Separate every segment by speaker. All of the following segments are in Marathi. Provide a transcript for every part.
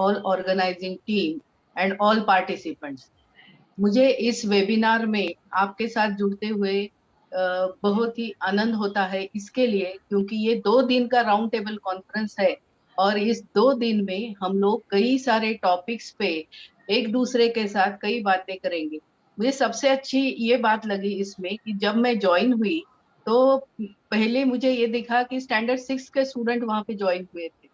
Speaker 1: all organizing team and all participants. मुझे इस वेबिनार में आपके साथ जुड़ते हुए बहुत ही आनंद होता है, इसके लिए क्योंकि ये 2 दिन का राउंड टेबल कॉन्फ्रेंस है और इस 2 दिन में हम लोग कई सारे टॉपिक्स पे एक दूसरे के साथ कई बातें करेंगे। मुझे सबसे अच्छी ये बात लगी इसमें कि जब मैं ज्वाइन हुई तो पहले मुझे ये दिखा कि स्टैंडर्ड 6 के स्टूडेंट वहां पे ज्वाइन हुए थे।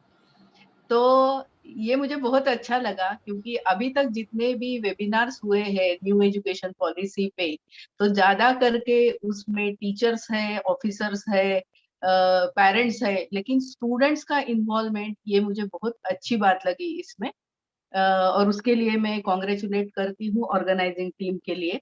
Speaker 1: तो ये मुझे बहुत अच्छा लगा क्योंकि अभी तक जितने भी वेबिनार्स हुए हैं न्यू एजुकेशन पॉलिसी पे, तो ज्यादा करके उसमें टीचर्स हैं, ऑफिसर्स है, पेरेंट्स है, लेकिन स्टूडेंट्स का इन्वॉल्वमेंट ये मुझे बहुत अच्छी बात लगी इसमें। और उसके लिए मैं कॉन्ग्रेचुलेट करती हूँ ऑर्गेनाइजिंग टीम के लिए।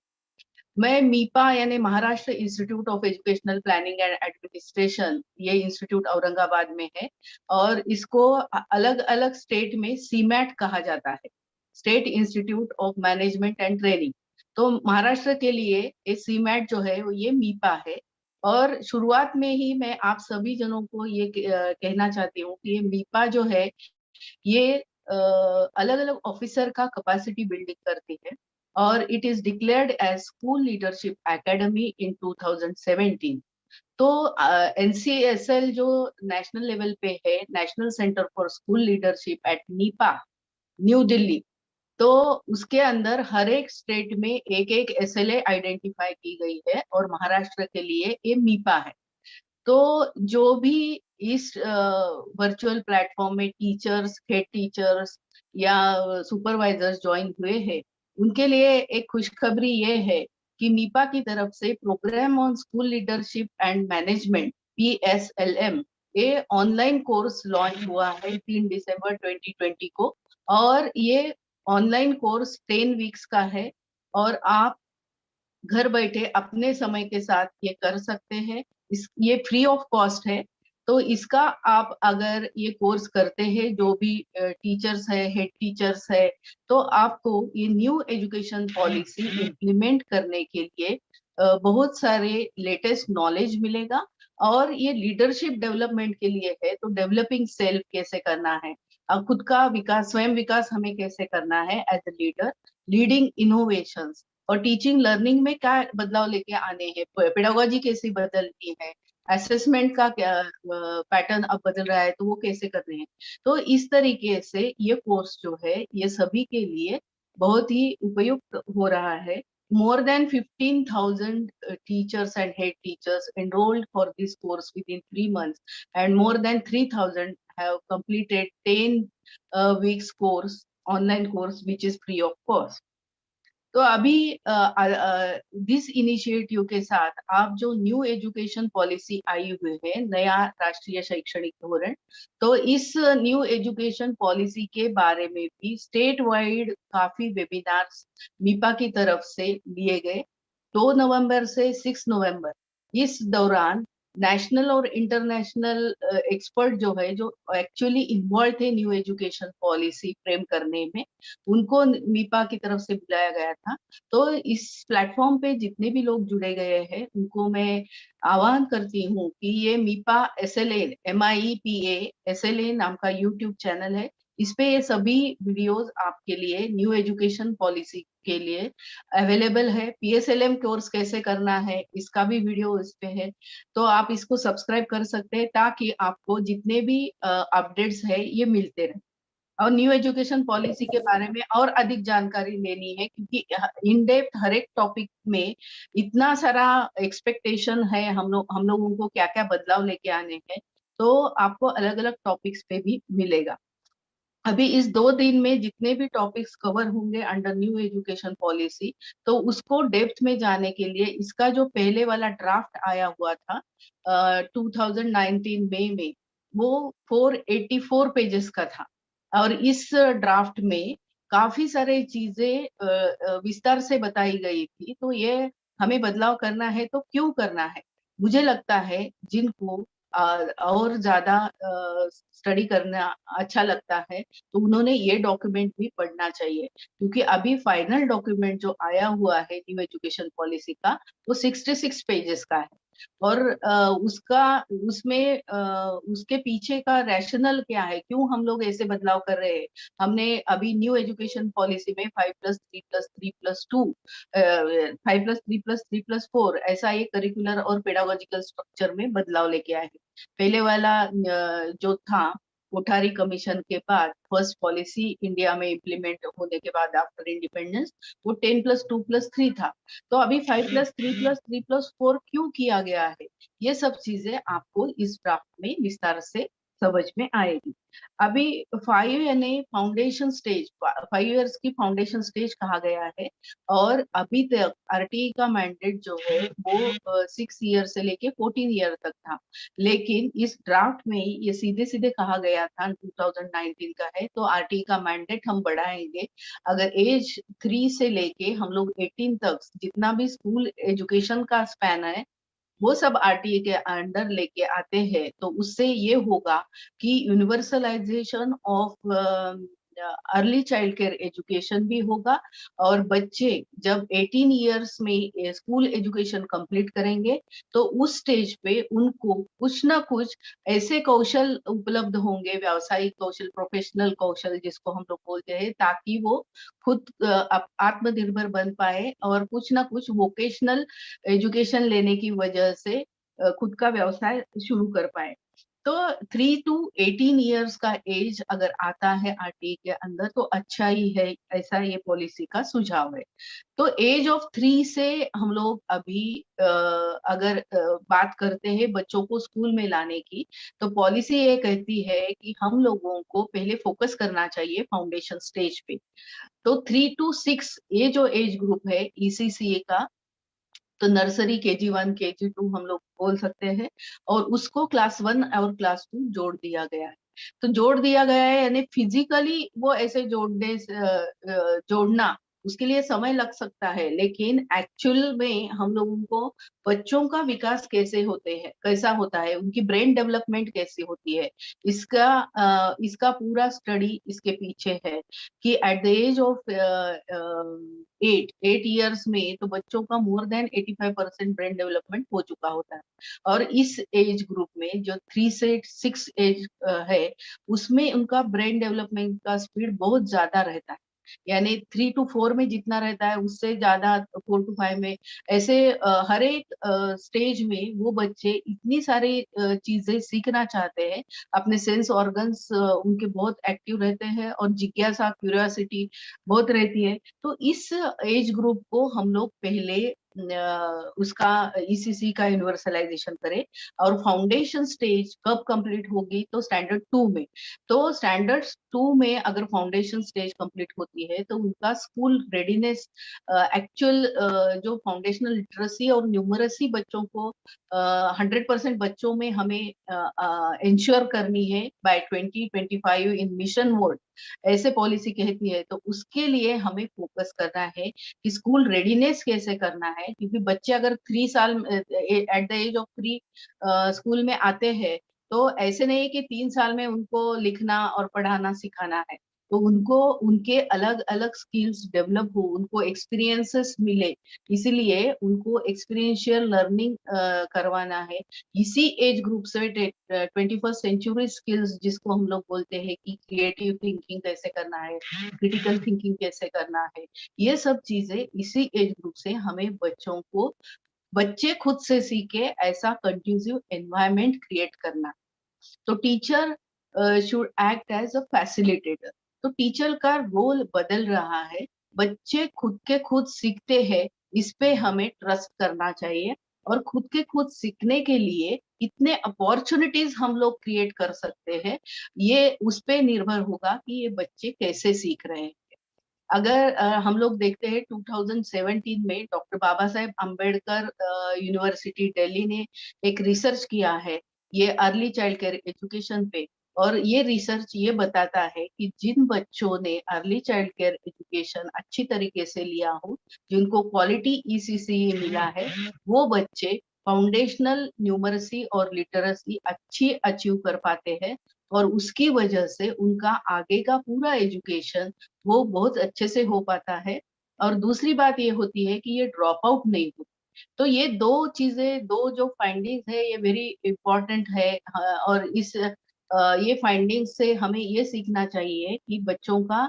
Speaker 1: मैं मीपा यानी Maharashtra institute of educational planning end administration, ये इंस्टीट्यूट औरंगाबाद में है और इसको अलग अलग स्टेट में सीमैट कहा जाता है, state institute of management end training. तो महाराष्ट्र के लिए ये सीमैट जो है वो ये मीपा है। और शुरुआत में ही मैं आप सभी जनों को ये कहना चाहती हूँ कि ये मीपा जो है ये अलग अलग ऑफिसर का कैपेसिटी बिल्डिंग करती है और it is declared as school leadership academy in 2017। तो एनसीएसएल जो नेशनल लेवल पे है, national centre for school leadership at NIEPA, New Delhi, तो उसके अंदर हर एक स्टेट में एक एक एसएलए आइडेंटिफाई की गई है और महाराष्ट्र के लिए ये मीपा है। तो जो भी इस वर्चुअल प्लेटफॉर्म में टीचर्स, हेड टीचर्स या सुपरवाइजर्स ज्वाइन हुए हैं, उनके लिए एक खुशखबरी ये है कि मीपा की तरफ से program on school leadership and management, PSLM, ये ऑनलाइन कोर्स लॉन्च हुआ है 3 दिसंबर 2020 को। और ये ऑनलाइन कोर्स 10 वीक्स का है और आप घर बैठे अपने समय के साथ ये कर सकते हैं। ये फ्री ऑफ कॉस्ट है। तो इसका आप अगर ये कोर्स करते हैं, जो भी टीचर्स है, हेड टीचर्स है, तो आपको ये न्यू एजुकेशन पॉलिसी इम्प्लीमेंट करने के लिए बहुत सारे लेटेस्ट नॉलेज मिलेगा। और ये लीडरशिप डेवलपमेंट के लिए है, तो डेवलपिंग सेल्फ कैसे करना है, खुद का विकास, स्वयं विकास हमें कैसे करना है as a leader, leading innovations, और टीचिंग लर्निंग में क्या बदलाव लेके आने हैं, पेडागोजी कैसी बदलनी है, असेसमेंट का क्या पैटर्न अब बदल रहा है तो वो कैसे करने हैं। तो इस तरीके से ये कोर्स जो है ये सभी के लिए बहुत ही उपयुक्त हो रहा है। More than 15,000 teachers and head teachers enrolled for this course within 3 months, and more than 3,000 have completed 10 weeks course, online course, which is free of cost. तो अभी दिस इनिशिएटिव के साथ आप जो न्यू एजुकेशन पॉलिसी आई हुई है, नया राष्ट्रीय शैक्षणिक धोरण, तो इस न्यू एजुकेशन पॉलिसी के बारे में भी स्टेट वाइड काफी वेबिनार्स मीपा की तरफ से लिए गए। 2 नवंबर से 6 नवंबर, इस दौरान नेशनल और इंटरनेशनल एक्सपर्ट जो है, जो एक्चुअली इन्वॉल्व थे न्यू एजुकेशन पॉलिसी फ्रेम करने में, उनको मीपा की तरफ से बुलाया गया था। तो इस प्लेटफॉर्म पे जितने भी लोग जुड़े गए हैं उनको मैं आह्वान करती हूँ कि ये मीपा एसएलए, MIEPA SLA नाम का यूट्यूब चैनल है। इस पे ये सभी वीडियोस आपके लिए न्यू एजुकेशन पॉलिसी के लिए अवेलेबल है। PSLM कोर्स कैसे करना है इसका भी वीडियो इस पे है। तो आप इसको सब्सक्राइब कर सकते हैं ताकि आपको जितने भी अपडेट्स है ये मिलते रहे। और न्यू एजुकेशन पॉलिसी के बारे में और अधिक जानकारी लेनी है क्योंकि इन डेप्थ हर एक टॉपिक में इतना सारा एक्सपेक्टेशन है, हम लोगों को क्या क्या बदलाव लेके आने हैं, तो आपको अलग अलग टॉपिक्स पे भी मिलेगा। अभी इस 2 दिन में जितने भी टॉपिक्स कवर होंगे अंडर न्यू एजुकेशन पॉलिसी, तो उसको डेप्थ में जाने के लिए इसका जो पहले वाला ड्राफ्ट आया हुआ था 2019 मई में, वो 484 पेजेस का था। और इस ड्राफ्ट में काफी सारे चीजें विस्तार से बताई गई थी। तो ये हमें बदलाव करना है तो क्यों करना है, मुझे लगता है जिनको और ज्यादा स्टडी करना अच्छा लगता है तो उन्होंने ये डॉक्यूमेंट भी पढ़ना चाहिए, क्योंकि अभी फाइनल डॉक्यूमेंट जो आया हुआ है न्यू एजुकेशन पॉलिसी का वो 66 पेजेस का है। और उसके पीछे का रैशनल क्या है, क्यों हम लोग ऐसे बदलाव कर रहे हैं। हमने अभी न्यू एजुकेशन पॉलिसी में 5+3+3+2, 5+3+3+4 ऐसा एक करिकुलर और पेडागोजिकल स्ट्रक्चर में बदलाव लेके आए हैं। पहले वाला जो था कोठारी कमीशन के बाद फर्स्ट पॉलिसी इंडिया में इम्प्लीमेंट होने के बाद आफ्टर इंडिपेंडेंस, वो 10+2+3 था। तो अभी 5+3+3+4 क्यों किया गया है, ये सब चीजें आपको इस ड्राफ्ट में विस्तार से समझ में आएगी। अभी 5 यानी फाउंडेशन स्टेज, 5 इयर्स की फाउंडेशन स्टेज कहा गया है। और अभी तक आरटीई का मैंडेट जो है वो 6 ईयर से लेके 14 ईयर तक था। लेकिन इस ड्राफ्ट में ये सीधे सीधे कहा गया था 2019 का है, तो आरटीई का मैंडेट हम बढ़ाएंगे। अगर एज 3 से लेके हम लोग 18 तक जितना भी स्कूल एजुकेशन का स्पैन है वो सब आरटीए के अंडर लेके आते हैं, तो उससे ये होगा कि universalization of early child care education भी होगा। और बच्चे जब 18 इयर्स में स्कूल एजुकेशन कंप्लीट करेंगे तो उस स्टेज पे उनको कुछ ना कुछ ऐसे कौशल उपलब्ध होंगे, व्यावसायिक कौशल, प्रोफेशनल कौशल जिसको हम लोग बोलते हैं, ताकि वो खुद आत्मनिर्भर बन पाए और कुछ ना कुछ वोकेशनल एजुकेशन लेने की वजह से खुद का व्यवसाय शुरू कर पाए। तो 3 to 18 इयर्स का एज अगर आता है आरटीई के अंदर तो अच्छा ही है, ऐसा ये पॉलिसी का सुझाव है। तो एज ऑफ 3 से हम लोग अभी अगर बात करते हैं बच्चों को स्कूल में लाने की, तो पॉलिसी ये कहती है कि हम लोगों को पहले फोकस करना चाहिए फाउंडेशन स्टेज पे। तो 3 to 6 ये जो एज ग्रुप है ईसीसीए का, तो नर्सरी KG1 KG2 हम लोग बोल सकते हैं, और उसको क्लास 1 और क्लास 2 जोड़ दिया गया है। तो जोड़ दिया गया है यानी फिजिकली वो ऐसे जोड़ना उसके लिए समय लग सकता है, लेकिन एक्चुअल में हम लोगों को बच्चों का विकास कैसा होता है, उनकी ब्रेन डेवलपमेंट कैसी होती है, इसका पूरा स्टडी इसके पीछे है। कि at the age of 8 years में तो बच्चों का मोर देन 85% ब्रेन डेवलपमेंट हो चुका होता है। और इस एज ग्रुप में जो 3 से 6 एज है, उसमें उनका ब्रेन डेवलपमेंट का स्पीड बहुत ज्यादा रहता है। यानी 3 to 4 में जितना रहता है उससे ज्यादा 4 to 5 में। ऐसे हर एक स्टेज में वो बच्चे इतनी सारी चीजें सीखना चाहते हैं, अपने सेंस ऑर्गन्स उनके बहुत एक्टिव रहते हैं और जिज्ञासा, क्यूरियोसिटी बहुत रहती है। तो इस एज ग्रुप को हम लोग पहले उसका ईसीसी का यूनिवर्सलाइजेशन करें। और फाउंडेशन स्टेज कब कंप्लीट होगी, तो स्टैंडर्ड 2 में। तो स्टैंडर्ड 2 में अगर फाउंडेशन स्टेज कंप्लीट होती है तो उनका स्कूल रेडीनेस, एक्चुअल जो फाउंडेशनल लिटरेसी और न्यूमरेसी बच्चों को 100% बच्चों में हमें इंश्योर करनी है बाय 2025 इन मिशन मोड, ऐसे पॉलिसी कहती है। तो उसके लिए हमें फोकस करना है कि स्कूल रेडीनेस कैसे करना है, क्योंकि बच्चे अगर 3 साल at the age of 3 school में आते हैं, तो ऐसे नहीं कि 3 साल में उनको लिखना और पढ़ाना सिखाना है। तो उनको उनके अलग अलग स्किल्स डेवलप हो, उनको एक्सपीरियंसेस मिले, इसीलिए उनको एक्सपीरियंशियल लर्निंग करवाना है। इसी एज ग्रुप से 21st सेंचुरी स्किल्स जिसको हम लोग बोलते हैं कि क्रिएटिव थिंकिंग कैसे करना है, क्रिटिकल थिंकिंग कैसे करना है, ये सब चीजें इसी एज ग्रुप से हमें बच्चे खुद से सीखे ऐसा कंड्यूसिव एनवायरनमेंट क्रिएट करना। तो teacher should act as a facilitator. तो टीचर का रोल बदल रहा है, बच्चे खुद के खुद सीखते हैं, इस पे हमें ट्रस्ट करना चाहिए। और खुद के खुद सीखने के लिए कितने अपॉर्चुनिटीज हम लोग क्रिएट कर सकते हैं, ये उस पे निर्भर होगा कि ये बच्चे कैसे सीख रहे हैं। अगर हम लोग देखते हैं 2017 में डॉक्टर बाबा साहेब अम्बेडकर यूनिवर्सिटी दिल्ली ने एक रिसर्च किया है ये अर्ली चाइल्ड केयर एजुकेशन पे। और ये रिसर्च ये बताता है कि जिन बच्चों ने अर्ली चाइल्ड केयर एजुकेशन अच्छी तरीके से लिया हो, जिनको क्वालिटी ईसीसी मिला है, वो बच्चे फाउंडेशनल न्यूमरसी और लिटरेसी अच्छी अचीव कर पाते हैं। और उसकी वजह से उनका आगे का पूरा एजुकेशन वो बहुत अच्छे से हो पाता है। और दूसरी बात ये होती है कि ये ड्रॉप आउट नहीं होता। तो ये दो चीजें, दो जो फाइंडिंग्स है ये वेरी इंपॉर्टेंट है। और ये फाइंडिंग्स से हमें ये सीखना चाहिए कि बच्चों का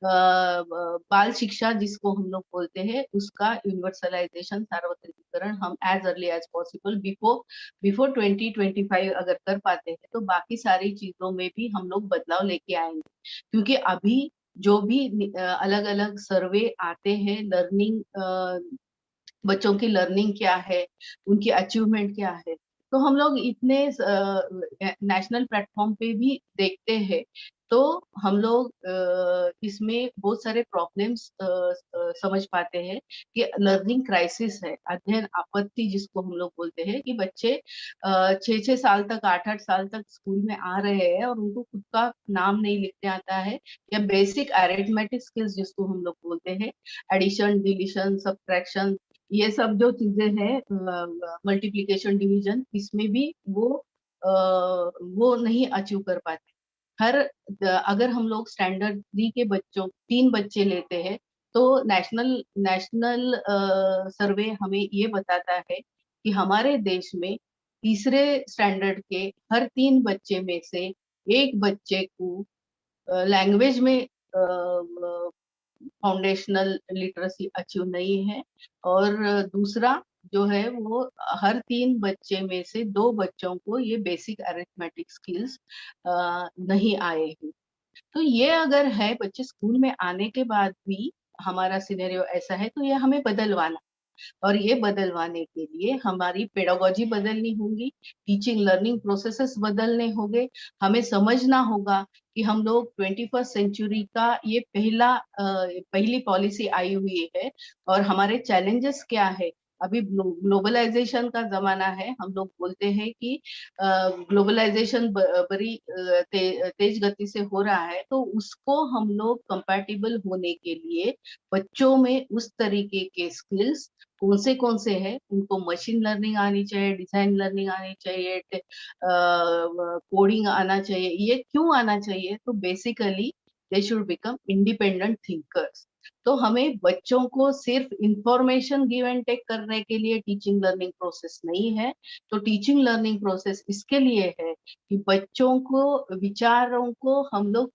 Speaker 1: बाल शिक्षा जिसको हम लोग बोलते हैं उसका यूनिवर्सलाइजेशन, सार्वत्रिकीकरण हम as early as possible before before 2025 अगर कर पाते हैं तो बाकी सारी चीजों में भी हम लोग बदलाव लेके आएंगे। क्योंकि अभी जो भी अलग अलग सर्वे आते हैं, लर्निंग, बच्चों की लर्निंग क्या है, उनकी अचीवमेंट क्या है, तो हम लोग इतने नेशनल प्लेटफॉर्म पे भी देखते हैं। तो हम लोग इसमें बहुत सारे प्रॉब्लम्स समझ पाते हैं कि लर्निंग क्राइसिस है, अध्ययन आपत्ति जिसको हम लोग बोलते हैं, कि बच्चे 6-6 साल तक, 8-8 साल तक स्कूल में आ रहे हैं और उनको खुद का नाम नहीं लिखने आता है, या बेसिक अरिथमेटिक स्किल्स जिसको हम लोग बोलते हैं, एडिशन, डिलीशन, सब्ट्रैक्शन, ये सब जो चीजें हैं, मल्टीप्लिकेशन, डिवीजन, इसमें भी वो नहीं अचीव कर पाते। अगर हम लोग स्टैंडर्ड 3 के बच्चों, 3 बच्चे लेते हैं, तो नेशनल नेशनल सर्वे हमें ये बताता है कि हमारे देश में तीसरे स्टैंडर्ड के हर 3 बच्चे में से एक बच्चे को लैंग्वेज में फाउंडेशनल लिटरेसी अचीव नहीं है, और दूसरा जो है वो हर 3 बच्चे में से 2 बच्चों को ये बेसिक अरिथमेटिक स्किल्स नहीं आए हैं। तो ये अगर है, बच्चे स्कूल में आने के बाद भी हमारा सिनेरियो ऐसा है, तो ये हमें बदलवाना, और ये बदलवाने के लिए हमारी पेडागोजी बदलनी होगी, टीचिंग लर्निंग प्रोसेसेस बदलने होंगे। हमें समझना होगा कि हम लोग 21st सेंचुरी का ये पहली पॉलिसी आई हुई है, और हमारे चैलेंजेस क्या है। अभी ग्लोबलाइजेशन का जमाना है, हम लोग बोलते हैं कि ग्लोबलाइजेशन बड़ी तेज गति से हो रहा है, तो उसको हम लोग कंपैटिबल होने के लिए बच्चों में उस तरीके के स्किल्स कौन से हैं, उनको मशीन लर्निंग आनी चाहिए, डिजाइन लर्निंग आनी चाहिए, कोडिंग आना चाहिए। ये क्यों आना चाहिए? तो basically they should become independent thinkers. तो हमें बच्चों को सिर्फ इंफॉर्मेशन गिव एंड टेक करने के लिए टीचिंग लर्निंग प्रोसेस नहीं है। तो टीचिंग लर्निंग प्रोसेस इसके लिए है कि बच्चों को, विचारों को हम लोग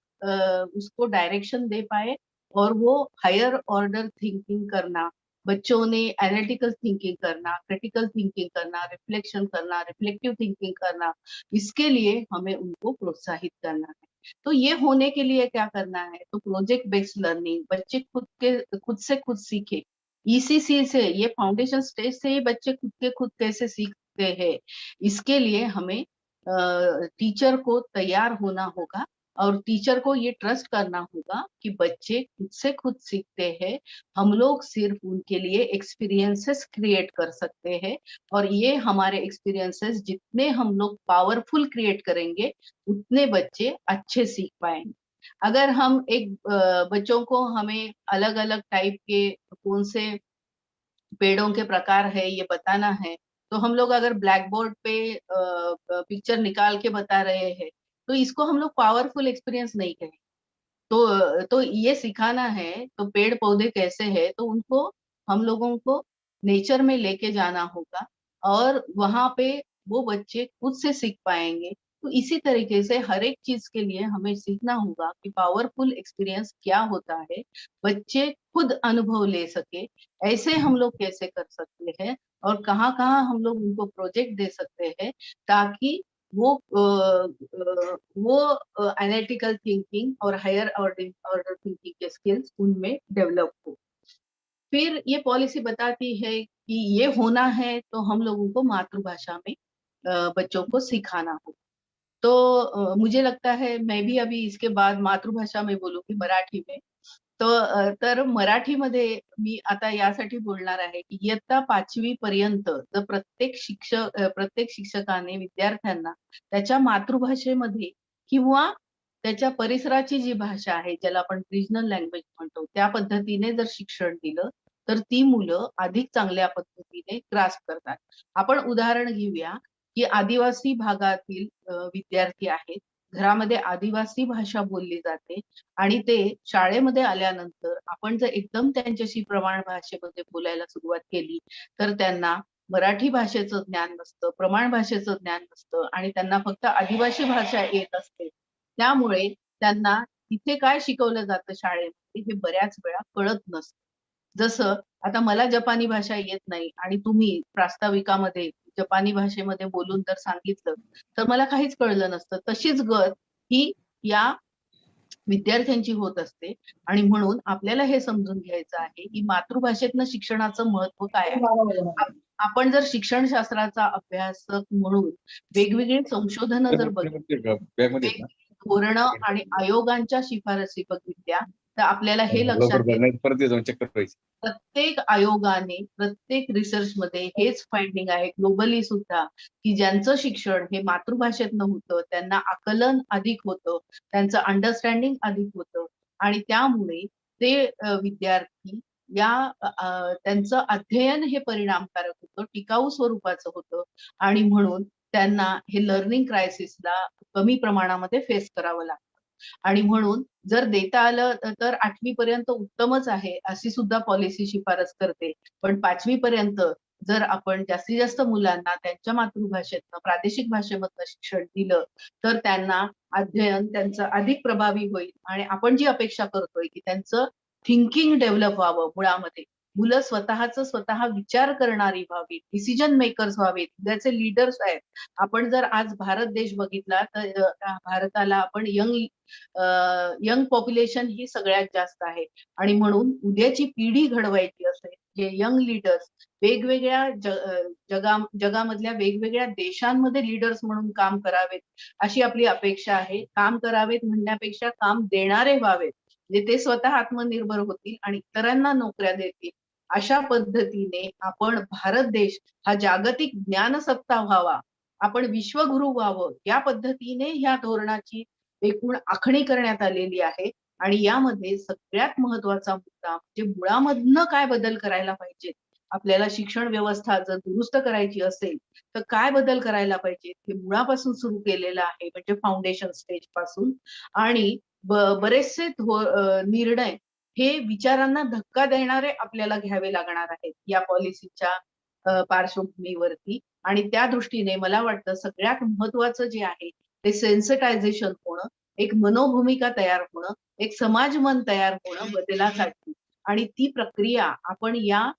Speaker 1: उसको डायरेक्शन दे पाए, और वो हायर ऑर्डर थिंकिंग करना, बच्चों ने एनालिटिकल थिंकिंग करना, क्रिटिकल थिंकिंग करना, रिफ्लेक्शन करना, रिफ्लेक्टिव थिंकिंग करना, इसके लिए हमें उनको प्रोत्साहित करना है। तो ये होने के लिए क्या करना है? तो प्रोजेक्ट बेस्ड लर्निंग, बच्चे खुद से खुद सीखे। ईसीसी से, ये फाउंडेशन स्टेज से ही बच्चे खुद कैसे सीखते हैं, इसके लिए हमें टीचर को तैयार होना होगा, और टीचर को ये ट्रस्ट करना होगा कि बच्चे खुद से खुद सीखते हैं। हम लोग सिर्फ उनके लिए एक्सपीरियंसेस क्रिएट कर सकते हैं, और ये हमारे एक्सपीरियंसेस जितने हम लोग पावरफुल क्रिएट करेंगे, उतने बच्चे अच्छे सीख पाएंगे। अगर हम बच्चों को हमें अलग अलग टाइप के कौन से पेड़ों के प्रकार है ये बताना है, तो हम लोग अगर ब्लैक बोर्ड पे पिक्चर निकाल के बता रहे हैं, तो इसको हम लोग पावरफुल एक्सपीरियंस नहीं कहेंगे। तो ये सिखाना है, तो पेड़ पौधे कैसे है, तो उनको हम लोगों को नेचर में लेके जाना होगा, और वहां पे वो बच्चे खुद से सीख पाएंगे। तो इसी तरीके से हर एक चीज के लिए हमें सीखना होगा कि पावरफुल एक्सपीरियंस क्या होता है, बच्चे खुद अनुभव ले सके, ऐसे हम लोग कैसे कर सकते हैं, और कहाँ कहाँ हम लोग उनको प्रोजेक्ट दे सकते हैं, ताकि वो एनालिटिकल थिंकिंग और हायर ऑर्डर ऑर्डर थिंकिंग के स्किल्स उनमें डेवलप हो। फिर ये पॉलिसी बताती है कि ये होना है तो हम लोगों को मातृभाषा में बच्चों को सिखाना हो। तो मुझे लगता है मैं भी अभी इसके बाद मातृभाषा में बोलूंगी, मराठी में। तर मराठीमध्ये मी आता यासाठी बोलणार आहे की इयत्ता 5वी पर्यंत जर प्रत्येक शिक्षकाने विद्यार्थ्यांना त्याच्या मातृभाषेमध्ये, किंवा त्याच्या परिसराची जी भाषा आहे, ज्याला आपण रिजनल लँग्वेज म्हणतो, त्या पद्धतीने जर शिक्षण दिलं, तर ती मुलं अधिक चांगल्या पद्धतीने ग्रास्प करतात. आपण उदाहरण घेऊया की आदिवासी भागातील विद्यार्थी आहेत, घरामध्ये आदिवासी भाषा बोलली जाते आणि ते शाळेमध्ये आल्यानंतर आपण जर एकदम त्यांच्याशी प्रमाण भाषेमध्ये बोलायला सुरुवात केली तर त्यांना मराठी भाषेचं ज्ञान नसतं, प्रमाण भाषेचं ज्ञान नसतं आणि त्यांना फक्त आदिवासी भाषा येत असते. त्यामुळे त्यांना तिथे काय शिकवलं जातं शाळेमध्ये हे बऱ्याच वेळा कळत नसतं. जसं आता मला जपानी भाषा येत नाही आणि तुम्ही प्रास्ताविकामध्ये जपानी भाषेमध्ये बोलून जर सांगितलं, तर मला काहीच कळलं नसतं. तशीच गत ही या विद्यार्थ्यांची होत असते आणि म्हणून आपल्याला हे समजून घ्यायचं आहे, की मातृभाषेतनं शिक्षणाचं महत्त्व काय आहे? आप आपण जर शिक्षणशास्त्राचा अभ्यासक म्हणून वेगवेगळी संशोधनं जर
Speaker 2: बॅगमध्ये आहेत ना?
Speaker 1: धोरणं आणि आयोगांच्या शिफारसी बघितल्या, तर आपल्याला हे लक्षात
Speaker 2: लवकर
Speaker 1: येतं
Speaker 2: परत जाऊन चेक करायची.
Speaker 1: प्रत्येक आयोगाने, प्रत्येक रिसर्चमध्ये हेच फाइंडिंग आहे ग्लोबली सुद्धा, की ज्यांचं शिक्षण हे मातृभाषेतनं होतं, त्यांना आकलन अधिक होतं, त्यांचं अंडरस्टँडिंग अधिक होतं आणि त्यामुळे ते विद्यार्थी या त्यांचं अध्ययन हे परिणामकारक होतं, टिकाऊ स्वरूपाचं होतं आणि म्हणून त्यांना हे लर्निंग क्रायसिसला कमी प्रमाणामध्ये फेस करावं लागतं. आणि म्हणून जर देता आलं तर 8वी पर्यंत उत्तमच आहे, अशी सुद्धा पॉलिसी शिफारस करते. पण 5वी पर्यंत जर आपण जास्तीत जास्त मुलांना त्यांच्या मातृभाषेतनं, प्रादेशिक भाषेमधनं शिक्षण दिलं, तर त्यांना अध्ययन त्यांचं अधिक प्रभावी होईल आणि आपण जी अपेक्षा करतोय, की त्यांचं थिंकिंग डेव्हलप व्हावं मुळामध्ये. मुलं स्वतः विचार करणारी व्हावीत, डिसिजन मेकर्स व्हावेत, उद्याचे लीडर्स आहेत. आपण जर आज भारत देश बघितला तर भारताला आपण यंग पॉप्युलेशन ही सगळ्यात जास्त आहे आणि म्हणून उद्याची पिढी घडवायची असेल, जे यंग लीडर्स वेगवेगळ्या जगामधल्या वेगवेगळ्या देशांमध्ये लीडर्स म्हणून काम करावेत, अशी आपली अपेक्षा आहे. काम करावेत म्हणण्यापेक्षा काम देणारे व्हावेत. म्हणजे ते स्वतः आत्मनिर्भर होतील आणि इतरांना नोकऱ्या देतील. अशा पद्धतीने आपण भारत देश हा जागतिक ज्ञानसत्ता व्हावा, आपण विश्वगुरू व्हावं, या पद्धतीने ह्या धोरणाची एकूण आखणी करण्यात आलेली आहे आणि यामध्ये सगळ्यात महत्वाचा मुद्दा म्हणजे मुळामधनं काय बदल करायला पाहिजेत. आपल्याला शिक्षण व्यवस्था जर दुरुस्त करायची असेल, तर काय बदल करायला पाहिजेत हे मुळापासून सुरू केलेलं आहे म्हणजे फाउंडेशन स्टेज पासून आणि बरेचसे निर्णय हे विचारांना धक्का देणारे आपल्याला घ्यावे लागणार आहेत या पॉलिसीच्या पार्श्वभूमीवरती आणि त्या दृष्टीने मला वाटतं सगळ्यात महत्वाचं जे आहे ते सेन्सिटायझेशन होणं, एक मनोभूमिका तयार होणं, एक समाज मन तयार होणं बदलासाठी आणि ती प्रक्रिया आपण या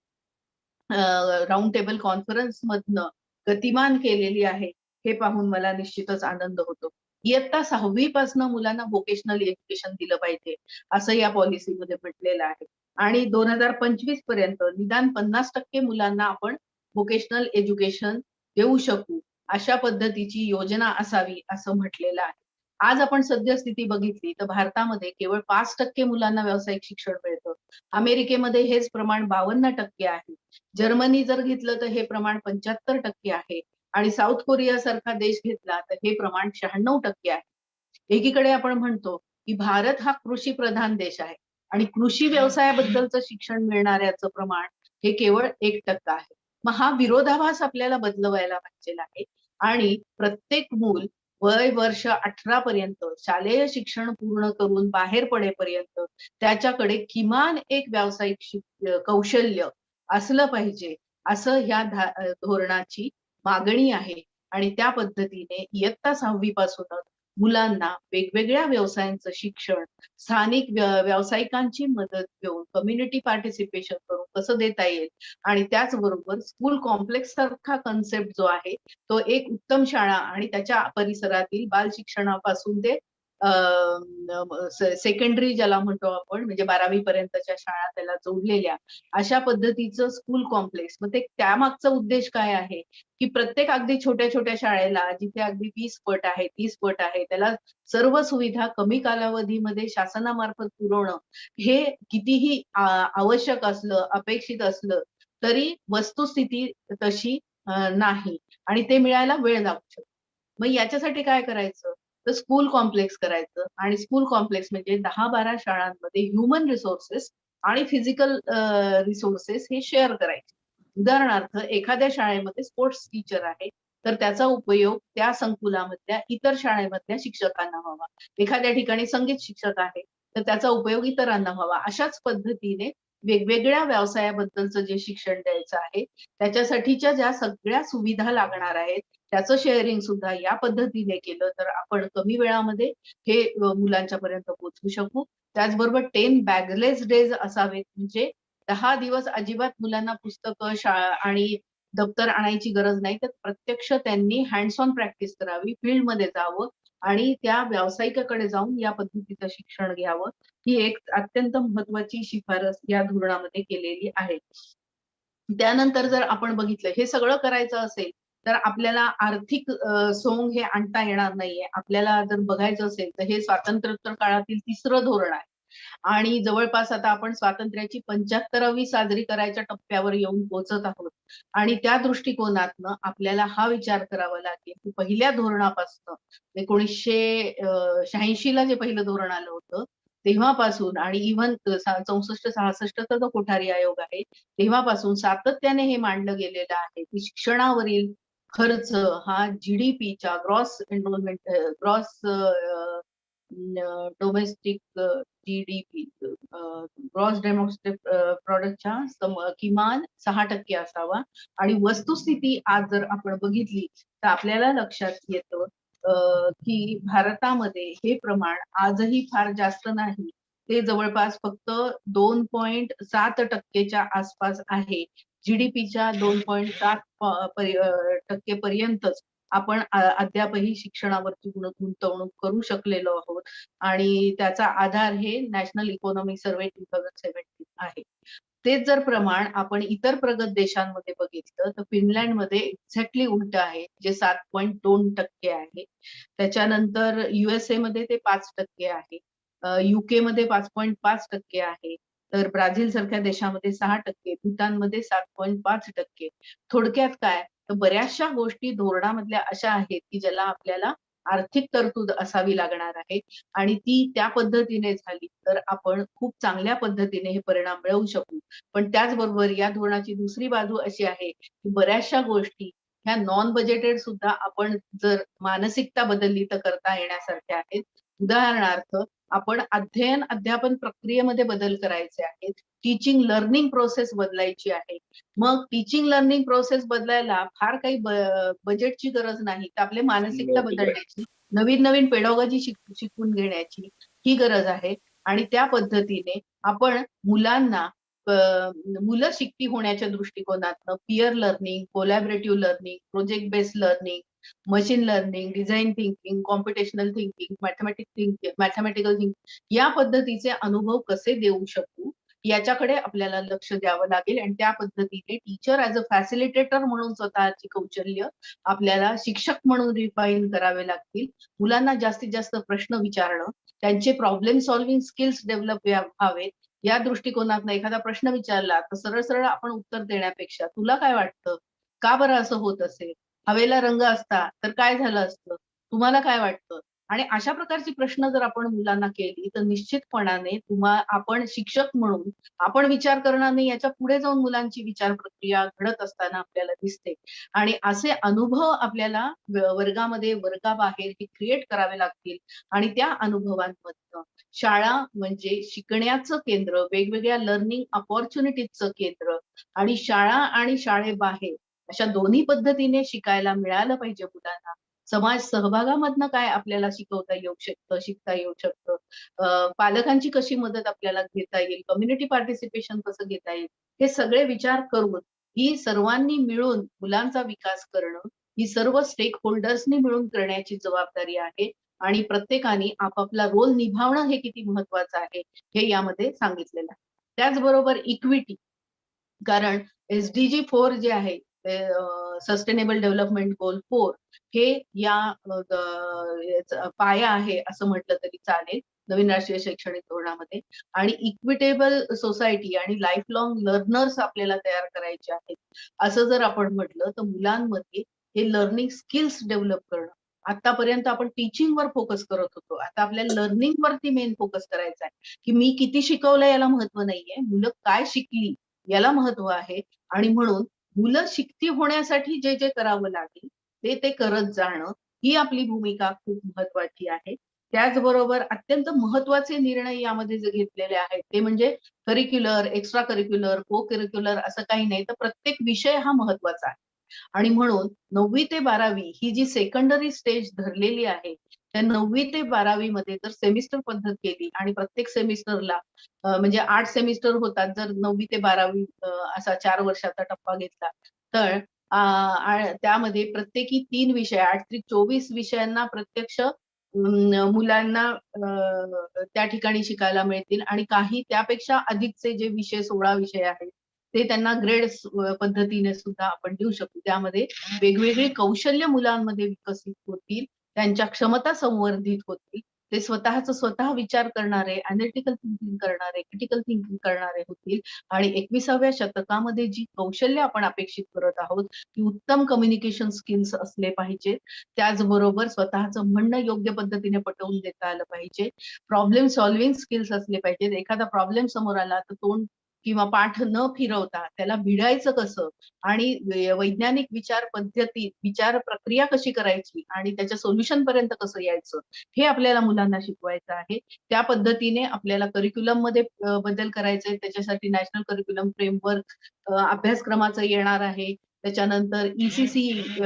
Speaker 1: राउंड टेबल कॉन्फरन्स मधनं गतिमान केलेली आहे, हे पाहून मला निश्चितच आनंद होतो. इयत्ता 6वी पासनं मुलांना व्होकेशनल एज्युकेशन दिलं पाहिजे, असं या पॉलिसीमध्ये म्हटलेलं आहे. आणि 2025 पर्यंत निदान 50% मुलांना आपण व्होकेशनल एज्युकेशन देऊ शकू, अशा पद्धतीची योजना असावी, असं म्हटलेलं आहे. आज आपण सद्यस्थिती बघितली तर भारतामध्ये केवळ 5% मुलांना व्यावसायिक शिक्षण मिळतं. अमेरिकेमध्ये हेच प्रमाण 52% आहे. जर्मनी जर घेतलं तर हे प्रमाण 75% आहे आणि साऊथ कोरिया सारखा देश घेतला तर हे प्रमाण 96% आहे. एकीकडे आपण म्हणतो की भारत हा कृषी प्रधान देश आहे आणि कृषी व्यवसायाबद्दलचं शिक्षण मिळणाऱ्याचं प्रमाण हे केवळ 1% आहे. मग हा विरोधाभास आपल्याला बदलवायला पाहिजे आहे आणि प्रत्येक मूल वय वर्ष 18 पर्यंत शालेय शिक्षण पूर्ण करून बाहेर पडेपर्यंत त्याच्याकडे किमान एक व्यावसायिक कौशल्य असलं पाहिजे, असं ह्या धोरणाची मागणी आहे आणि त्या पद्धतीने इयत्ता 6वी पासूनच मुलांना वेगवेगळ्या व्यवसायांचं शिक्षण, स्थानिक व्यावसायिकांची मदत घेऊन कम्युनिटी पार्टिसिपेशन करून कसं देता येईल आणि त्याचबरोबर स्कूल कॉम्प्लेक्स सारखा कन्सेप्ट जो आहे, तो एक उत्तम शाळा आणि त्याच्या परिसरातील बाल शिक्षणापासून ते सेकंडरी ज्याला म्हणतो आपण म्हणजे 12वी पर्यंतच्या शाळा त्याला जोडलेल्या अशा पद्धतीचं स्कूल कॉम्प्लेक्स. मग ते त्यामागचा उद्देश काय आहे, की प्रत्येक अगदी छोट्या-छोट्या शाळेला जिथे अगदी 20 पट आहे, 30 पट आहे, त्याला सर्व सुविधा कमी कालावधीमध्ये शासनामार्फत पुरवणं, हे कितीही आवश्यक असलं, अपेक्षित असलं, तरी वस्तुस्थिती तशी नाही आणि ते मिळायला वेळ लागू शकतो. मग याच्यासाठी काय करायचं? तर स्कूल कॉम्प्लेक्स करायचं आणि स्कूल कॉम्प्लेक्स म्हणजे 10-12 शाळांमध्ये ह्युमन रिसोर्सेस आणि फिजिकल रिसोर्सेस हे शेअर करायचे. उदाहरणार्थ एखाद्या शाळेमध्ये स्पोर्ट्स टीचर आहे तर त्याचा उपयोग त्या संकुलामधल्या इतर शाळेमधल्या शिक्षकांना व्हावा. एखाद्या ठिकाणी संगीत शिक्षक आहे, तर त्याचा उपयोग इतरांना व्हावा. अशाच पद्धतीने वेगवेगळ्या व्यवसायाबद्दलचं जे शिक्षण द्यायचं आहे, त्याच्यासाठीच्या ज्या सगळ्या सुविधा लागणार आहेत, त्याचं शेअरिंग सुद्धा या पद्धतीने केलं तर आपण कमी वेळामध्ये हे मुलांच्या पर्यंत पोहोचवू शकू. त्याचबरोबर 10 बॅगलेस डेज असावेत, म्हणजे 10 दिवस अजिबात मुलांना पुस्तकं, शाळा आणि दप्तर आणायची गरज नाही. तर प्रत्यक्ष त्यांनी हँड्स ऑन प्रॅक्टिस करावी, फील्डमध्ये जावं आणि त्या व्यावसायिकाकडे जाऊन या पद्धतीचं शिक्षण घ्यावं. ही एक अत्यंत महत्वाची शिफारस या धोरणामध्ये केलेली आहे. त्यानंतर जर आपण बघितलं हे सगळं करायचं असेल, तर आपल्याला आर्थिक सोंग हे आणता येणार नाहीये. आपल्याला जर बघायचं असेल, तर हे स्वातंत्र्योत्तर काळातील 3रं धोरण आहे. आणि जवळपास आता आपण स्वातंत्र्याची 75वी साजरी करायच्या टप्प्यावर येऊन पोहोचत आहोत. आणि त्या दृष्टिकोनातनं आपल्याला हा विचार करावा लागेल, की पहिल्या धोरणापासून 1986 ला जे पहिलं धोरण आलं होतं, तेव्हापासून आणि इव्हन 64-66 चा जो कोठारी आयोग आहे, तेव्हापासून सातत्याने हे मांडलं गेलेलं आहे, की शिक्षणावरील खर्च हा जी-डी-पीच्या gross domestic GDP gross domestic प्रॉडक्टच्या किमान 6% असावा आणि वस्तुस्थिती आज जर आपण बघितली तर आपल्याला लक्षात येतं की भारतामध्ये हे प्रमाण आजही फार जास्त नाही. ते जवळपास फक्त 2.7% आसपास आहे. जी-डी-पीच्या 2.7% पर्यंतच आपण अद्यापही शिक्षणावरती गुंतवणूक करू शकलेलो आहोत आणि त्याचा आधार हे नॅशनल इकॉनॉमिक सर्व्हे 2017 आहे. तेच जर प्रमाण आपण इतर प्रगत देशांमध्ये बघितलं तर फिनलँडमध्ये एक्झॅक्टली उलट आहे, जे 7.2% आहे. त्याच्यानंतर USA मध्ये ते 5% आहे. UK मध्ये 5.5% आहे. तर ब्राझील सारख्या देशामध्ये 6%, भूतानमध्ये 7.5%. थोडक्यात काय, तर बऱ्याचशा गोष्टी धोरणामधल्या अशा आहेत, की ज्याला आपल्याला आर्थिक तरतूद असावी लागणार आहे आणि ती त्या पद्धतीने झाली तर आपण खूप चांगल्या पद्धतीने हे परिणाम मिळवू शकू. पण त्याचबरोबर या धोरणाची दुसरी बाजू अशी आहे, की बऱ्याचशा गोष्टी ह्या नॉन बजेटेड सुद्धा आपण जर मानसिकता बदलली तर करता येण्यासारख्या आहेत. उदाहरणार्थ आपण अध्यापन प्रक्रियेमध्ये बदल करायचे आहेत. टीचिंग लर्निंग प्रोसेस बदलायची आहे. मग टीचिंग लर्निंग प्रोसेस बदलायला फार काही बजेटची गरज नाही. तर आपली मानसिकता
Speaker 2: बरोबर आहे.
Speaker 1: बदलण्याची, नवीन-नवीन पेडॉलॉजी शिकून घेण्याची ही गरज आहे आणि त्या पद्धतीने आपण मुलांना अ, मुलं शिकती होण्याच्या दृष्टिकोनातनं peer learning, collaborative learning, project based learning, machine learning, design thinking, computational thinking, mathematical thinking या पद्धतीचे अनुभव कसे देऊ शकू, याच्याकडे आपल्याला लक्ष द्यावं लागेल आणि त्या पद्धतीने टीचर ॲज अ फॅसिलिटेटर म्हणून स्वतःची कौशल्य आपल्याला शिक्षक म्हणून रिफाईन करावे लागतील. मुलांना जास्तीत जास्त प्रश्न विचारणं, त्यांचे प्रॉब्लेम सॉल्व्हिंग स्किल्स डेव्हलप व्हावेत. या दृष्टिकोनातनं एखादा प्रश्न विचारला तर सरळ-सरळ आपण उत्तर देण्यापेक्षा तुला काय वाटतं? का बरं असं होत असेल? हवेला रंग असता तर काय झालं असतं? तुम्हाला काय वाटतं? आणि अशा प्रकारची प्रश्न जर आपण मुलांना केली तर निश्चितपणाने आपण शिक्षक म्हणून आपण विचार करणार नाही याच्या पुढे जाऊन मुलांची विचार प्रक्रिया घडत असताना आपल्याला दिसते. आणि असे अनुभव आपल्याला वर्गामध्ये, वर्गाबाहेर हे क्रिएट करावे लागतील आणि त्या अनुभवांमधनं शाळा म्हणजे शिकण्याचं केंद्र, वेगवेगळ्या लर्निंग अपॉर्च्युनिटीजचं केंद्र आणि शाळा आणि शाळेबाहेर अशा दोन्ही पद्धतीने शिकायला मिळालं पाहिजे मुलांना. समाज सहभागामधनं काय आपल्याला शिकवता येऊ शकतं, शिकता येऊ शकतं. पालकांची कशी मदत आपल्याला घेता येईल, कम्युनिटी पार्टिसिपेशन कसं घेता येईल, हे सगळे विचार करून ही सर्वांनी मिळून मुलांचा विकास करणं, ही सर्व स्टेक होल्डर्सनी मिळून करण्याची जबाबदारी आहे आणि प्रत्येकाने आपापला रोल निभावणं हे किती महत्वाचं आहे, हे यामध्ये सांगितलेलं आहे. त्याचबरोबर इक्विटी कारण एस-डी-जी 4 जे आहे ते सस्टेनेबल डेव्हलपमेंट गोल 4 हे या याचा पाया आहे असं म्हटलं तरी चालेल नवीन राष्ट्रीय शैक्षणिक धोरणामध्ये आणि इक्विटेबल सोसायटी आणि लाईफ लाँग लर्नर्स आपल्याला तयार करायचे आहेत. असं जर आपण म्हटलं तर मुलांमध्ये हे लर्निंग स्किल्स डेव्हलप करणं. आतापर्यंत आपण टीचिंगवर फोकस करत होतो. आता आपल्याला लर्निंगवरती मेन फोकस करायचा आहे, की मी किती शिकवलं याला महत्व नाहीये. मुलं काय शिकली याला महत्व आहे आणि म्हणून मुलं शिकती होण्यासाठी जे करावं लागेल ते करत जाणं ही आपली भूमिका खूप महत्वाची आहे. त्याचबरोबर अत्यंत महत्वाचे निर्णय यामध्ये जे घेतलेले आहेत ते म्हणजे करिक्युलर, एक्स्ट्रा करिक्युलर, को करिक्युलर असं काही नाही, तर प्रत्येक विषय हा महत्वाचा आहे. आणि म्हणून 9वी ते 12वी ही जी सेकंडरी स्टेज धरलेली आहे, त्या 9वी ते 12वी मध्ये जर सेमिस्टर पद्धत केली आणि प्रत्येक सेमिस्टरला म्हणजे 8 सेमिस्टर होतात जर 9वी ते 12वी असा 4 वर्षाचा टप्पा घेतला, तर त्यामध्ये प्रत्येकी 3 विषय 8 त्रिक 24 विषयांना प्रत्यक्ष मुलांना त्या ठिकाणी शिकायला मिळतील आणि काही त्यापेक्षा अधिकचे जे विषय 16 विषय आहेत, ते त्यांना ग्रेड्स पद्धतीने सुद्धा आपण देऊ शकतो. त्यामध्ये वेगवेगळी कौशल्य मुलांमध्ये विकसित होतील, त्यांच्या क्षमता संवर्धित होतील. ते स्वतः विचार करणारे, एनालिटिकल थिंकिंग करणारे, क्रिटिकल थिंकिंग करणारे होतील आणि 21व्या शतकामध्ये जी कौशल्य आपण अपेक्षित करत आहोत, की उत्तम कम्युनिकेशन स्किल्स असले पाहिजेत. त्याचबरोबर स्वतःचं म्हणणं योग्य पद्धतीने पटवून देता आलं पाहिजे. प्रॉब्लेम सॉल्व्हिंग स्किल्स असले पाहिजेत. एखादा प्रॉब्लेम समोर आला तर तोंड किंवा पाठ न फिरवता त्याला भिडायचं कसं आणि वैज्ञानिक विचार पद्धती, विचार प्रक्रिया कशी करायची आणि त्याच्या सोल्युशन पर्यंत कसं यायचं, हे आपल्याला मुलांना शिकवायचं आहे. त्या पद्धतीने आपल्याला करिक्युलम मध्ये बदल करायचे. त्याच्यासाठी नॅशनल करिक्युलम फ्रेमवर्क अभ्यासक्रमाचं येणार आहे. त्याच्यानंतर ECC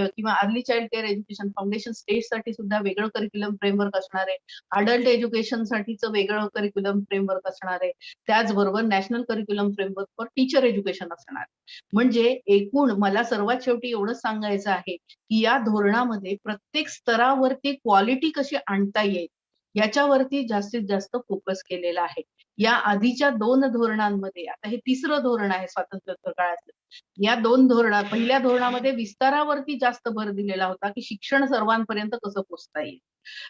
Speaker 1: किंवा early child care education foundation स्टेजसाठी सुद्धा वेगळं करिक्युलम फ्रेमवर्क असणार आहे. अडल्ट एज्युकेशन साठीचं वेगळं करिक्युलम फ्रेमवर्क असणार आहे. त्याचबरोबर national curriculum framework for teacher education असणार आहे. म्हणजे एकूण मला सर्वात शेवटी एवढंच सांगायचं आहे, की या धोरणामध्ये प्रत्येक स्तरावरती क्वालिटी कशी आणता येईल, याच्यावरती जास्तीत जास्त फोकस केलेला आहे. या आधीच्या 2 धोरणांमध्ये आता हे 3रं धोरण आहे स्वातंत्र्योत्तर काळातलं. या 2 पहिल्या धोरणामध्ये विस्तारावरती जास्त भर दिलेला होता, की शिक्षण सर्वांपर्यंत कसं पोहोचता येईल.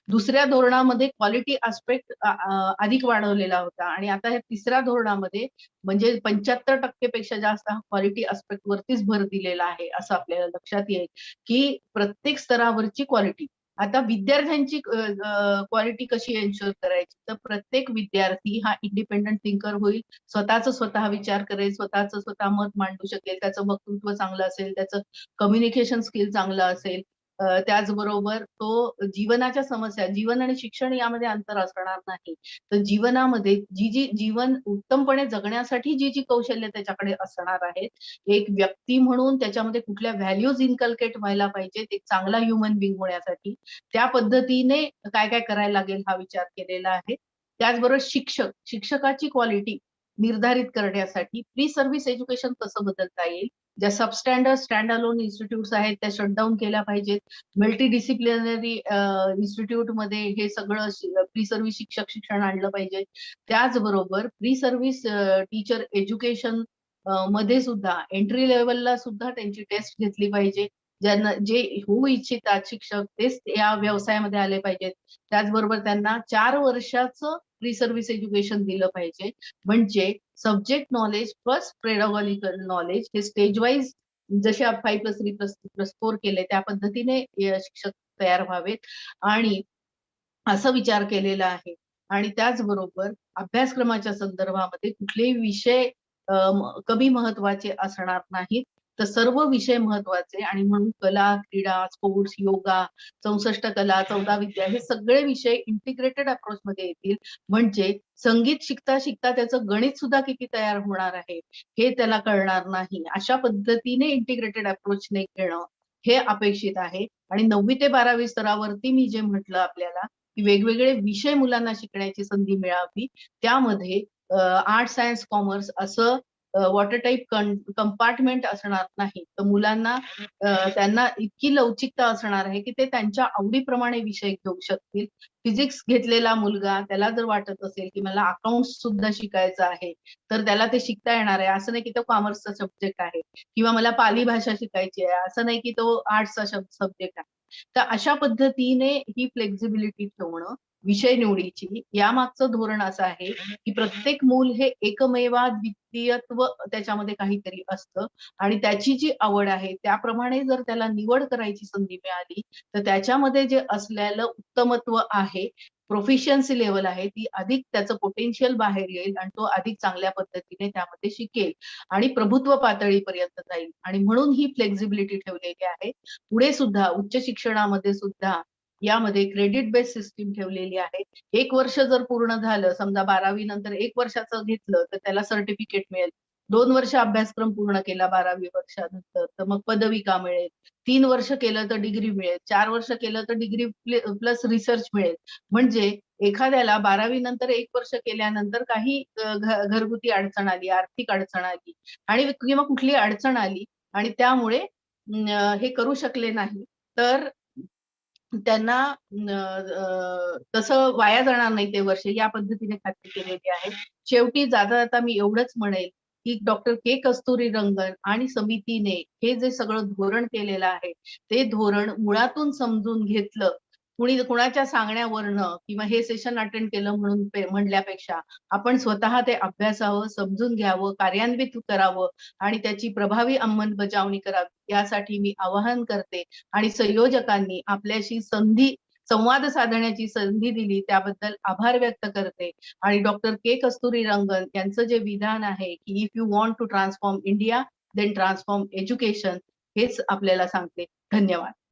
Speaker 1: दुसऱ्या धोरणामध्ये क्वालिटी आस्पेक्ट अधिक वाढवलेला होता आणि आता या 3ऱ्या धोरणामध्ये म्हणजे 75% पेक्षा जास्त हा क्वालिटी आस्पेक्ट वरतीच भर दिलेला आहे, असं आपल्याला लक्षात येईल, की प्रत्येक स्तरावरची क्वालिटी. आता विद्यार्थ्यांची क्वालिटी कशी एन्शुअर करायची, तर प्रत्येक विद्यार्थी हा इंडिपेंडंट थिंकर होईल, स्वतः विचार करेल, स्वतः मत मांडू शकेल, त्याचं वक्तृत्व चांगलं असेल, त्याचं कम्युनिकेशन स्किल चांगलं असेल. त्याचबरोबर तो जीवनाच्या समस्या, जीवन आणि शिक्षण यामध्ये अंतर असणार नाही. तर जीवनामध्ये जी जीवन उत्तमपणे जगण्यासाठी जी कौशल्य त्याच्याकडे असणार आहेत, एक व्यक्ती म्हणून त्याच्यामध्ये कुठल्या व्हॅल्यूज इन्कल्केट व्हायला पाहिजेत, एक चांगला ह्युमन बीइंग होण्यासाठी, त्या पद्धतीने काय करायला लागेल हा विचार केलेला आहे. त्याचबरोबर शिक्षकाची क्वालिटी निर्धारित करण्यासाठी प्री सर्व्हिस एज्युकेशन कसं बदलता येईल, ज्या सबस्टँडर्ड स्टँड अलोन इन्स्टिट्यूट्स आहेत त्या शटडाऊन केल्या पाहिजेत. मल्टी डिसिप्लिनरी इन्स्टिट्यूटमध्ये हे सगळं प्री सर्व्हिस शिक्षण आणलं पाहिजे. त्याचबरोबर प्री सर्व्हिस टीचर एज्युकेशन मध्ये सुद्धा एंट्री लेव्हलला सुद्धा त्यांची टेस्ट घेतली पाहिजे. ज्यांना जे होऊ इच्छितात शिक्षक तेच या व्यवसायामध्ये आले पाहिजेत. त्याचबरोबर त्यांना 4 वर्षाचं प्री सर्व्हिस एज्युकेशन दिलं पाहिजे. म्हणजे subject knowledge plus pedagogical knowledge हे स्टेज वाईज जसे 5+3+4 केले त्या पद्धतीने शिक्षक तयार व्हावेत आणि असा विचार केलेला आहे. आणि त्याचबरोबर अभ्यासक्रमाच्या संदर्भामध्ये कुठलेही विषय कमी महत्वाचे असणार नाहीत. तर सर्व विषय महत्वाचे आणि म्हणून कला, क्रीडा, स्पोर्ट्स, योगा, 64 कला, 14 विद्या हे सगळे विषय इंटिग्रेटेड अप्रोच मध्ये येतील. म्हणजे संगीत शिकता त्याचं गणित सुद्धा किती तयार होणार आहे, हे त्याला कळणार नाही. अशा पद्धतीने इंटिग्रेटेड अप्रोचने घेणं हे अपेक्षित आहे. आणि 9वी ते 12वी स्तरावरती मी जे म्हटलं आपल्याला, की वेगवेगळे विषय मुलांना शिकण्याची संधी मिळावी. त्यामध्ये आर्ट, सायन्स, कॉमर्स असं वॉटर टाइप कंपार्टमेंट असणार नाही. तर मुलांना त्यांना इतकी लवचिकता असणार आहे, की ते त्यांच्या आवडीप्रमाणे विषय घेऊ शकतील. फिजिक्स घेतलेला मुलगा त्याला जर वाटत असेल, की मला अकाउंट्स सुद्धा शिकायचं आहे, तर त्याला ते शिकता येणार आहे. असं नाही की तो कॉमर्सचा सब्जेक्ट आहे किंवा मला पाली भाषा शिकायची आहे. असं नाही की तो आर्ट्सचा सब्जेक्ट आहे. तर अशा पद्धतीने ही फ्लेक्झिबिलिटी ठेवणं विषय निवडीची यामागचं धोरण असं आहे की प्रत्येक मूल हे एकमेवाद्वितीयत्व त्याच्यामध्ये काहीतरी असतं आणि त्याची जी आवड आहे त्याप्रमाणे जर त्याला निवड करायची संधी मिळाली तर त्याच्यामध्ये जे असलेलं उत्तमत्व आहे, प्रोफिशियन्सी लेवल आहे, ती अधिक त्याचं पोटेन्शियल बाहेर येईल आणि तो अधिक चांगल्या पद्धतीने त्यामध्ये शिकेल आणि प्रभुत्व पातळीपर्यंत जाईल. आणि म्हणून ही फ्लेक्झिबिलिटी ठेवलेली आहे. पुढे सुद्धा उच्च शिक्षणामध्ये सुद्धा यामध्ये क्रेडिट बेस्ड सिस्टीम ठेवलेली आहे. 1 वर्ष जर पूर्ण झालं, समजा 12वी नंतर 1 वर्षाचं घेतलं तर त्याला सर्टिफिकेट मिळेल. 2 वर्ष अभ्यासक्रम पूर्ण केला 12वी वर्षानंतर तर मग पदविका मिळेल. 3 वर्ष केलं तर डिग्री मिळेल. 4 वर्ष केलं तर डिग्री प्लस रिसर्च मिळेल. म्हणजे एखाद्याला 12वी नंतर 1 वर्ष केल्यानंतर काही घरगुती अडचण आली, आर्थिक अडचण आली आणि किंवा कुठली अडचण आली आणि त्यामुळे हे करू शकले नाही, तर त्यांना तसं वाया जाणार नाही ते वर्ष या पद्धतीने खात्री केलेली आहे. शेवटी जाता जाता मी एवढंच म्हणेल की डॉक्टर के. कस्तुरीरंगन आणि समितीने हे जे सगळं धोरण केलेलं आहे, ते धोरण मुळातून समजून घेतलं. कुणाच्या सांगण्यावरनं किंवा हे सेशन अटेंड केलं म्हणून म्हणल्यापेक्षा आपण स्वतः ते अभ्यासावं, समजून घ्यावं, कार्यान्वित करावं आणि त्याची प्रभावी अंमलबजावणी करावी यासाठी मी आवाहन करते आणि संयोजकांनी आपल्याशी संवाद साधण्याची संधी दिली त्याबद्दल आभार व्यक्त करते आणि डॉक्टर के. कस्तुरीरंगन यांचं जे विधान आहे की if you want to transform India then transform education हेच आपल्याला सांगते. धन्यवाद.